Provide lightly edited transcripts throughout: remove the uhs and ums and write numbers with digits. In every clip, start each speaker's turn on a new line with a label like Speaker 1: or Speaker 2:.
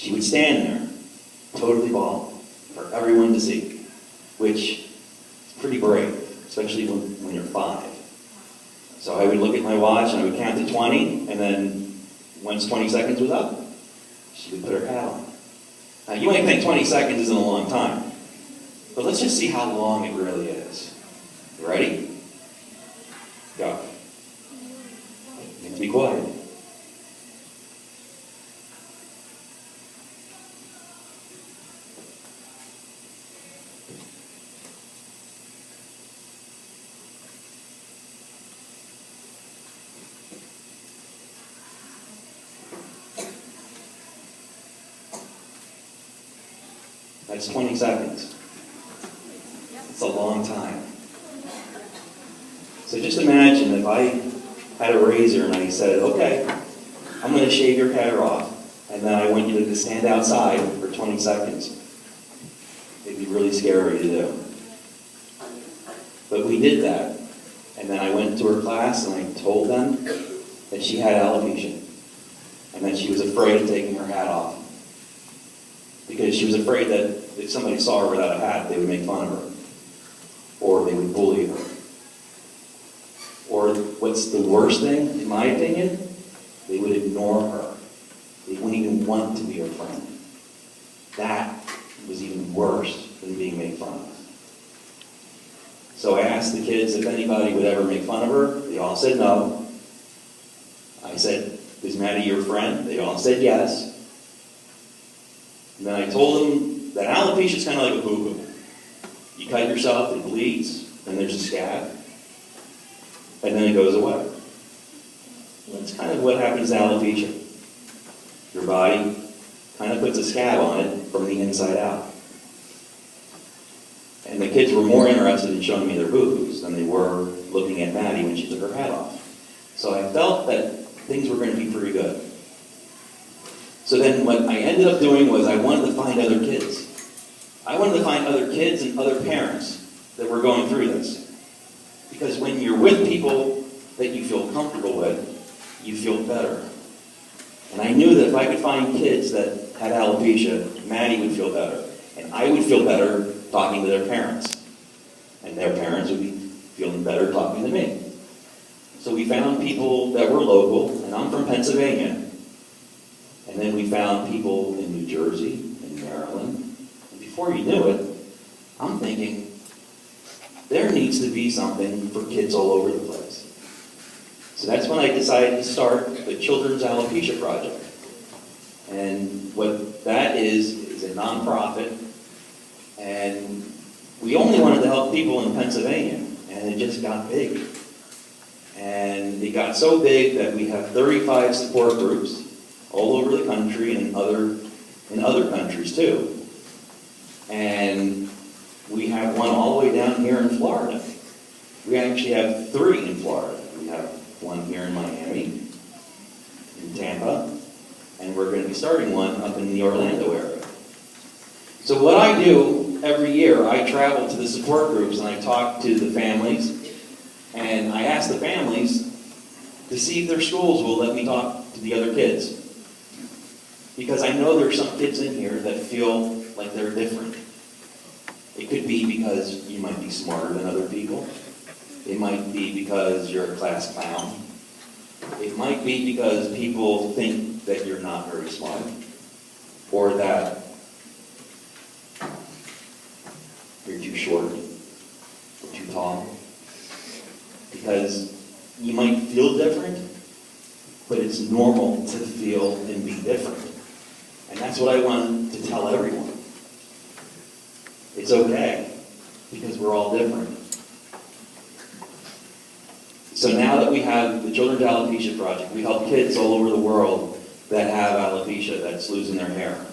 Speaker 1: she would stand there, totally bald, for everyone to see, which is pretty brave, especially when you're 5. So I would look at my watch and I would count to 20, and then once 20 seconds was up, she would put her hat on. Now you might think 20 seconds isn't a long time, but let's just see how long it really is. You ready? Go. You have to be quiet. That's 20 seconds. It's a long time. So just imagine if I had a razor and I said, okay, I'm going to shave your hair off, and then I want you to stand outside for 20 seconds. It'd be really scary to do. But we did that. And then I went to her class and I told them that she had alopecia and that she was afraid of taking her hat off. Because she was afraid that if somebody saw her without a hat, they would make fun of her. Or they would bully her. Or what's the worst thing, in my opinion? They would ignore her. They wouldn't even want to be her friend. That was even worse than being made fun of. So I asked the kids if anybody would ever make fun of her. They all said no. I said, is Maddie your friend? They all said yes. And then I told them that alopecia is kind of like a boo-boo. You cut yourself, it bleeds, then there's a scab, and then it goes away. That's kind of what happens to alopecia. Your body kind of puts a scab on it from the inside out. And the kids were more interested in showing me their boo-boos than they were looking at Maddie when she took her hat off. So I felt that things were going to be pretty good. So then what I ended up doing was I wanted to find other kids. I wanted to find other kids and other parents that were going through this. Because when you're with people that you feel comfortable with, you feel better. And I knew that if I could find kids that had alopecia, Maddie would feel better. And I would feel better talking to their parents. And their parents would be feeling better talking to me. So we found people that were local, and I'm from Pennsylvania. And then we found people in New Jersey, in Maryland. And before you knew it, I'm thinking, there needs to be something for kids all over the place. So that's when I decided to start the Children's Alopecia Project. And what that is a nonprofit. And we only wanted to help people in Pennsylvania. And it just got big. And it got so big that we have 35 support groups all over the country and in other countries too. And we have one all the way down here in Florida. We actually have 3 in Florida. We have one here in Miami, in Tampa, and we're going to be starting one up in the Orlando area. So what I do every year, I travel to the support groups and I talk to the families, and I ask the families to see if their schools will let me talk to the other kids. Because I know there's some kids in here that feel like they're different. It could be because you might be smarter than other people. It might be because you're a class clown. It might be because people think that you're not very smart. Or that you're too short or too tall. Because you might feel different, but it's normal to feel and be different. And that's what I want to tell everyone. It's okay, because we're all different. So now that we have the Children's Alopecia Project, we help kids all over the world that have alopecia, that's losing their hair.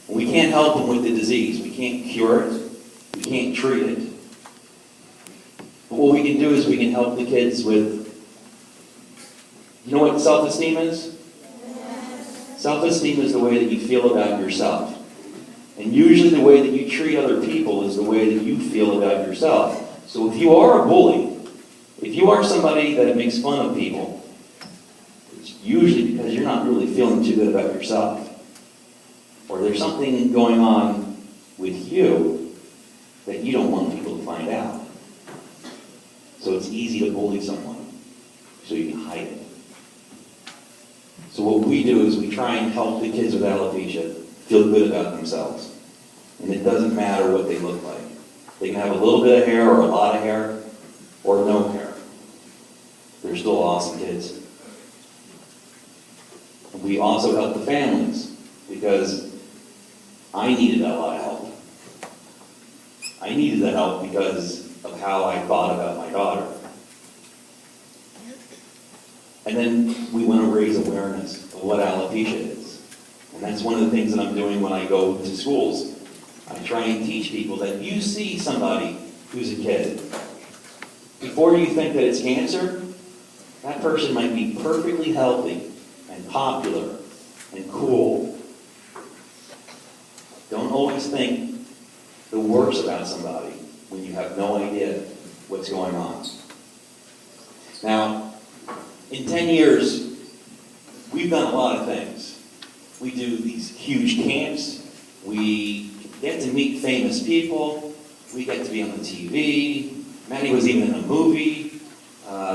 Speaker 1: And we can't help them with the disease. We can't cure it. We can't treat it. But what we can do is we can help the kids with, you know what self-esteem is? Self-esteem is the way that you feel about yourself. And usually the way that you treat other people is the way that you feel about yourself. So if you are a bully, if you are somebody that makes fun of people, it's usually because you're not really feeling too good about yourself. there's something going on with you that you don't want people to find out. So it's easy to bully someone, so you can hide it. So what we do is we try and help the kids with alopecia feel good about themselves. And it doesn't matter what they look like. They can have a little bit of hair or a lot of hair or no hair. They're still awesome kids. We also help the families because I needed a lot of help. I needed the help because of how I thought about my daughter. And then we want to raise awareness of what alopecia is. And that's one of the things that I'm doing when I go to schools. I try and teach people that you see somebody who's a kid. Before you think that it's cancer, that person might be perfectly healthy and popular and cool. Don't always think the worst about somebody when you have no idea what's going on. Now, in 10 years, we've done a lot of things. We do these huge camps. We get to meet famous people. We get to be on the TV. Maddie was even in a movie.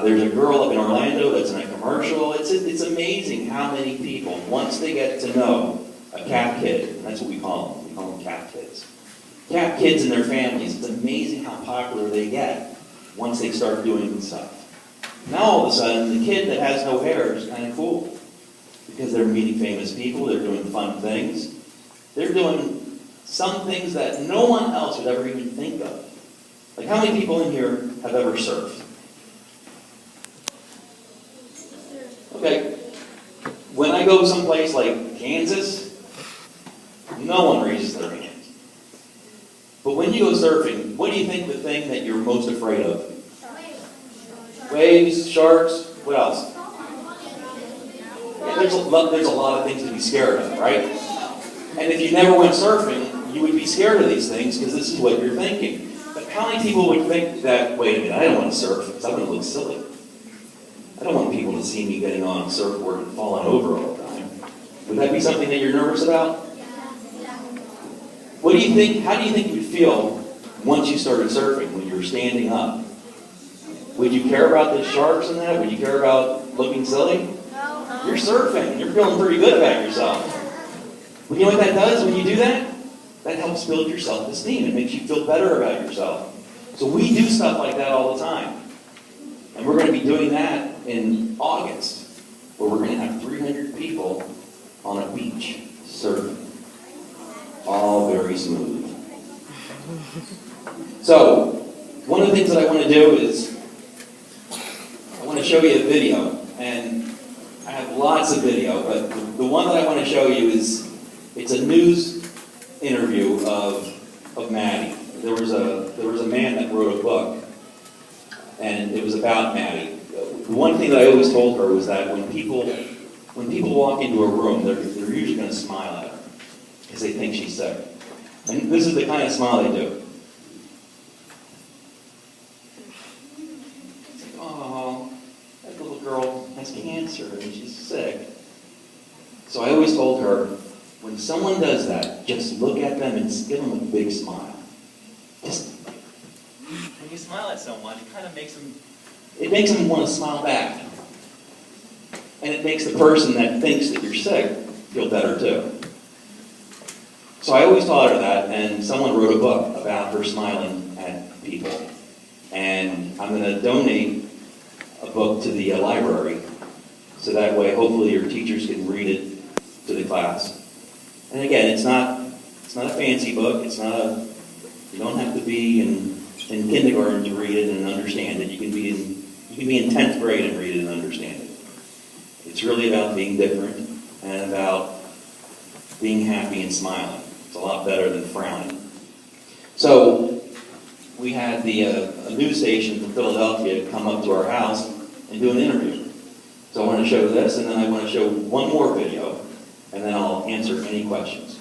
Speaker 1: There's a girl up in Orlando that's in a commercial. It's amazing how many people, once they get to know a CAP kid, and that's what we call them. We call them CAP kids. CAP kids and their families, it's amazing how popular they get once they start doing stuff. Now all of a sudden, the kid that has no hair is kind of cool because they're meeting famous people, they're doing fun things. They're doing some things that no one else would ever even think of. Like how many people in here have ever surfed? Okay, when I go someplace like Kansas, no one raises their hands. But when you go surfing, what do you think the thing that you're most afraid of? Waves, sharks, what else? Yeah, there's a lot of things to be scared of, right? And if you never went surfing, you would be scared of these things because this is what you're thinking. But how many people would think that, wait a minute, I don't want to surf because I'm going to look silly. I don't want people to see me getting on a surfboard and falling over all the time. Would that be something that you're nervous about? What do you think, how do you think you would feel once you started surfing, when you were standing up? Would you care about the sharks and that? Would you care about looking silly? No. You're surfing. You're feeling pretty good about yourself. Well, you know what that does when you do that? That helps build your self-esteem. It makes you feel better about yourself. So we do stuff like that all the time. And we're going to be doing that in August, where we're going to have 300 people on a beach surfing. All very smooth. So, one of the things that I want to do is I want to show you a video, and I have lots of video, but the one that I want to show you is, it's a news interview of Maddie. There was a man that wrote a book, and it was about Maddie. The one thing that I always told her was that when people walk into a room, they're usually going to smile at her because they think she's sick. And this is the kind of smile they do. Girl has cancer and she's sick. So I always told her, when someone does that, just look at them and give them a big smile. Just when you smile at someone, it kind of makes them want to smile back. And it makes the person that thinks that you're sick feel better too. So I always taught her that, and someone wrote a book about her smiling at people. And I'm going to donate a book to the library, so that way hopefully your teachers can read it to the class. And again, it's not a fancy book. You don't have to be in kindergarten to read it and understand it. You can be in 10th grade and read it and understand it. It's really about being different and about being happy and smiling. It's a lot better than frowning. So we had a news station from Philadelphia come up to our house and do an interview. So I want to show this, and then I want to show one more video, and then I'll answer any questions.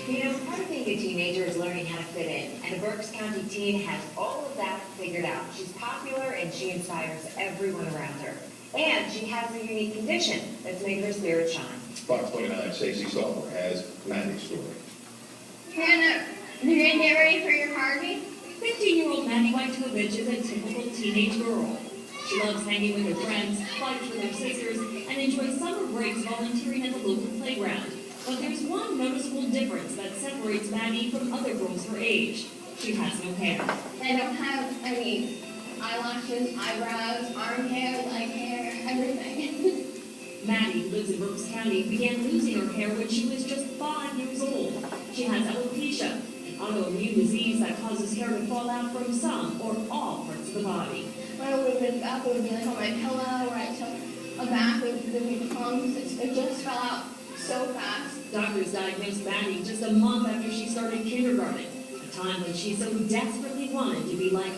Speaker 2: You know, part of being a teenager is is learning how to fit in, and a Berks County teen has all of that figured out. She's popular and she inspires everyone around her. And she has a unique condition that's made her spirit shine.
Speaker 3: Fox 29, Stacey Stalker has Maddie's story.
Speaker 4: Hannah, you gonna get ready for your party?
Speaker 5: 15-year-old Maddie Wojtowicz is a typical teenage girl. She loves hanging with her friends, fights with her sisters, and enjoys summer breaks volunteering at the local playground. But there's one noticeable difference that separates Maddie from other girls her age. She has no hair.
Speaker 4: I don't have any eyelashes, eyebrows, arm hair, leg hair, everything.
Speaker 5: Maddie, who lives in Berks County, began losing her hair when she was just 5 years old. She has alopecia, an autoimmune disease that causes hair to fall out from some or all parts of the body.
Speaker 4: When I would have been up, it would be like on my pillow, or I took a bath, it would be clumps. It just fell out so fast.
Speaker 5: Doctors diagnosed Maddie just a month after she started kindergarten, a time when she so desperately wanted to be like